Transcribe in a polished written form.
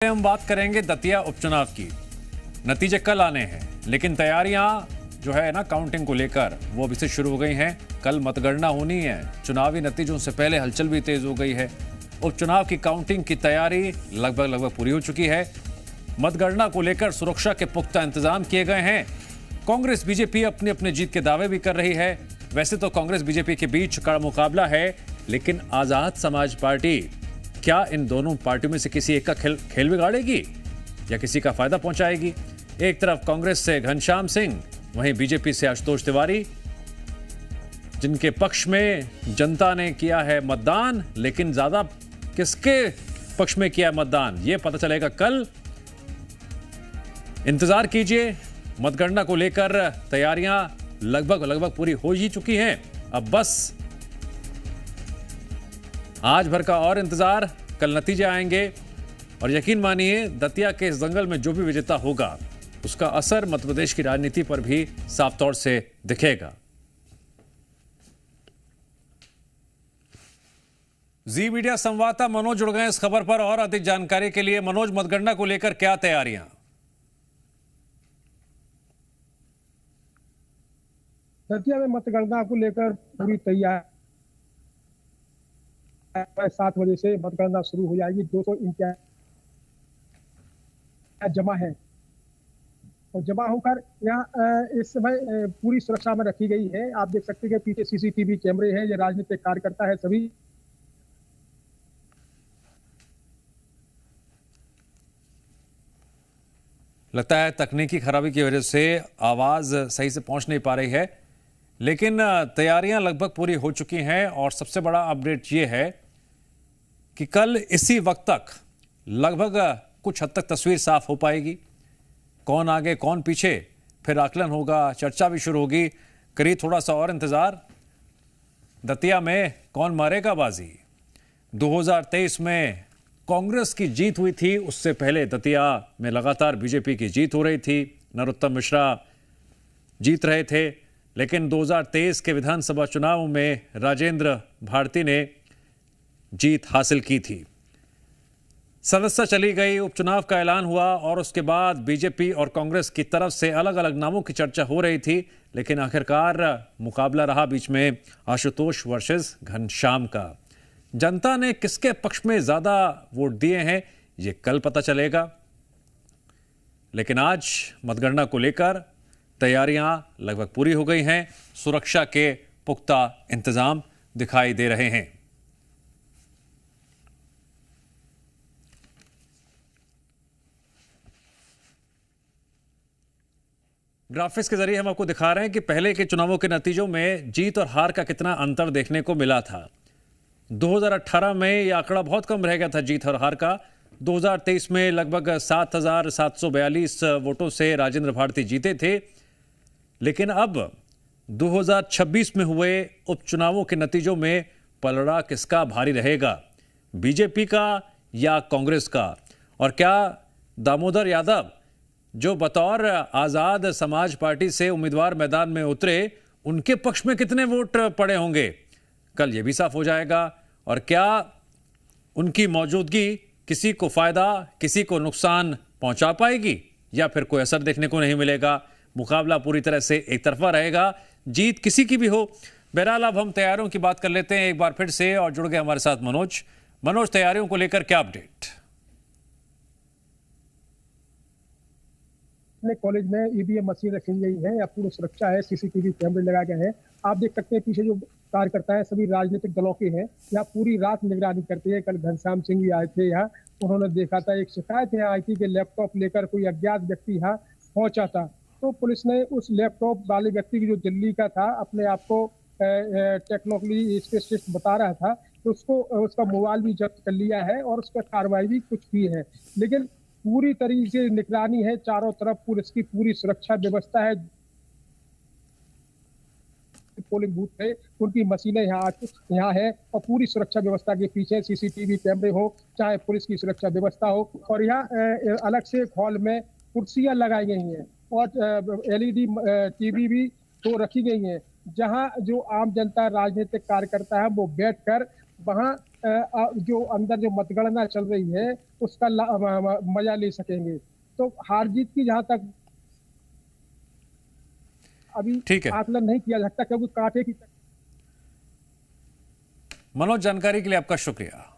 हम बात करेंगे दतिया उपचुनाव की। नतीजे कल आने हैं, लेकिन तैयारियां जो है ना काउंटिंग को लेकर वो अभी से शुरू हो गई हैं। कल मतगणना होनी है। चुनावी नतीजों से पहले हलचल भी तेज हो गई है। उपचुनाव की काउंटिंग की तैयारी लगभग पूरी हो चुकी है। मतगणना को लेकर सुरक्षा के पुख्ता इंतजाम किए गए हैं। कांग्रेस बीजेपी अपनी अपनी जीत के दावे भी कर रही है। वैसे तो कांग्रेस बीजेपी के बीच कड़ा मुकाबला है, लेकिन आजाद समाज पार्टी क्या इन दोनों पार्टियों में से किसी एक का खेल बिगाड़ेगी या किसी का फायदा पहुंचाएगी? एक तरफ कांग्रेस से घनश्याम सिंह, वहीं बीजेपी से आशुतोष तिवारी, जिनके पक्ष में जनता ने किया है मतदान, लेकिन ज्यादा किसके पक्ष में किया है मतदान यह पता चलेगा कल। इंतजार कीजिए। मतगणना को लेकर तैयारियां लगभग पूरी हो ही चुकी हैं। अब बस आज भर का और इंतजार, कल नतीजे आएंगे और यकीन मानिए दतिया के इस दंगल में जो भी विजेता होगा उसका असर मध्य प्रदेश की राजनीति पर भी साफ तौर से दिखेगा। जी मीडिया संवाददाता मनोज जुड़ गए इस खबर पर और अधिक जानकारी के लिए। मनोज, मतगणना को लेकर क्या तैयारियां? दतिया में मतगणना को लेकर पूरी तैयारी 7 बजे से मतगणना शुरू हो जाएगी। 249 जमा है और जमा होकर यहाँ इस समय पूरी सुरक्षा में रखी गई है। आप देख सकते हैं कि पीछे सीसीटीवी कैमरे हैं। ये राजनीतिक कार्यकर्ता है सभी। लगता है तकनीकी खराबी की वजह से आवाज सही से पहुंच नहीं पा रही है, लेकिन तैयारियां लगभग पूरी हो चुकी हैं। और सबसे बड़ा अपडेट यह है कि कल इसी वक्त तक लगभग कुछ हद तक तस्वीर साफ हो पाएगी। कौन आगे कौन पीछे, फिर आकलन होगा, चर्चा भी शुरू होगी। करीब थोड़ा सा और इंतजार। दतिया में कौन मारेगा बाजी? 2023 में कांग्रेस की जीत हुई थी, उससे पहले दतिया में लगातार बीजेपी की जीत हो रही थी। नरोत्तम मिश्रा जीत रहे थे, लेकिन 2023 के विधानसभा चुनाव में राजेंद्र भारती ने जीत हासिल की थी। सदस्यता चली गई, उपचुनाव का ऐलान हुआ और उसके बाद बीजेपी और कांग्रेस की तरफ से अलग अलग नामों की चर्चा हो रही थी, लेकिन आखिरकार मुकाबला रहा बीच में आशुतोष वर्सेस घनश्याम का। जनता ने किसके पक्ष में ज्यादा वोट दिए हैं ये कल पता चलेगा, लेकिन आज मतगणना को लेकर तैयारियां लगभग पूरी हो गई हैं। सुरक्षा के पुख्ता इंतजाम दिखाई दे रहे हैं। ग्राफिक्स के जरिए हम आपको दिखा रहे हैं कि पहले के चुनावों के नतीजों में जीत और हार का कितना अंतर देखने को मिला था। 2018 में यह आंकड़ा बहुत कम रह गया था जीत और हार का। 2023 में लगभग 7,742 वोटों से राजेंद्र भारती जीते थे, लेकिन अब 2026 में हुए उपचुनावों के नतीजों में पलड़ा किसका भारी रहेगा, बीजेपी का या कांग्रेस का? और क्या दामोदर यादव, जो बतौर आजाद समाज पार्टी से उम्मीदवार मैदान में उतरे, उनके पक्ष में कितने वोट पड़े होंगे, कल यह भी साफ हो जाएगा। और क्या उनकी मौजूदगी किसी को फायदा किसी को नुकसान पहुंचा पाएगी या फिर कोई असर देखने को नहीं मिलेगा? मुकाबला पूरी तरह से एक तरफा रहेगा, जीत किसी की भी हो। बहरहाल अब हम तैयारियों की बात कर लेते हैं एक बार फिर से, और जुड़ गए हमारे साथ मनोज। मनोज, तैयारियों को लेकर क्या अपडेट? कॉलेज में ईवीएम मशीन रखी गई है, या पूरी सुरक्षा है, सीसीटीवी कैमरे लगाए गए हैं। आप देख सकते हैं पीछे जो कार्यकर्ता है सभी राजनीतिक दलों के हैं। यहाँ पूरी रात निगरानी करते हैं। कल घनश्याम सिंह भी आए थे यहाँ, उन्होंने देखा था। एक शिकायत यहाँ आई थी कि लैपटॉप लेकर कोई अज्ञात व्यक्ति यहाँ पहुंचा था, तो पुलिस ने उस लैपटॉप वाले व्यक्ति की, जो दिल्ली का था, अपने आप को टेक्नोलॉजी स्पेशलिस्ट बता रहा था, तो उसका मोबाइल भी जब्त कर लिया है और उस पर कार्रवाई भी कुछ की है। लेकिन पूरी तरीके से निगरानी है, चारों तरफ पुलिस की पूरी सुरक्षा व्यवस्था है। पोलिंग बूथ पे उनकी मशीनें यहाँ है और पूरी सुरक्षा व्यवस्था के पीछे सीसीटीवी कैमरे हो, चाहे पुलिस की सुरक्षा व्यवस्था हो। और यहाँ अलग से हॉल में कुर्सियां लगाई गई हैं और एलईडी टीवी भी तो रखी गई हैं, जहां जो आम जनता, राजनीतिक कार्यकर्ता है, वो बैठकर वहाँ जो अंदर जो मतगणना चल रही है उसका मजा ले सकेंगे। तो हार जीत की जहां तक अभी ठीक है आकलन नहीं किया जा सकता, क्योंकि कांटे की मनोज, जानकारी के लिए आपका शुक्रिया।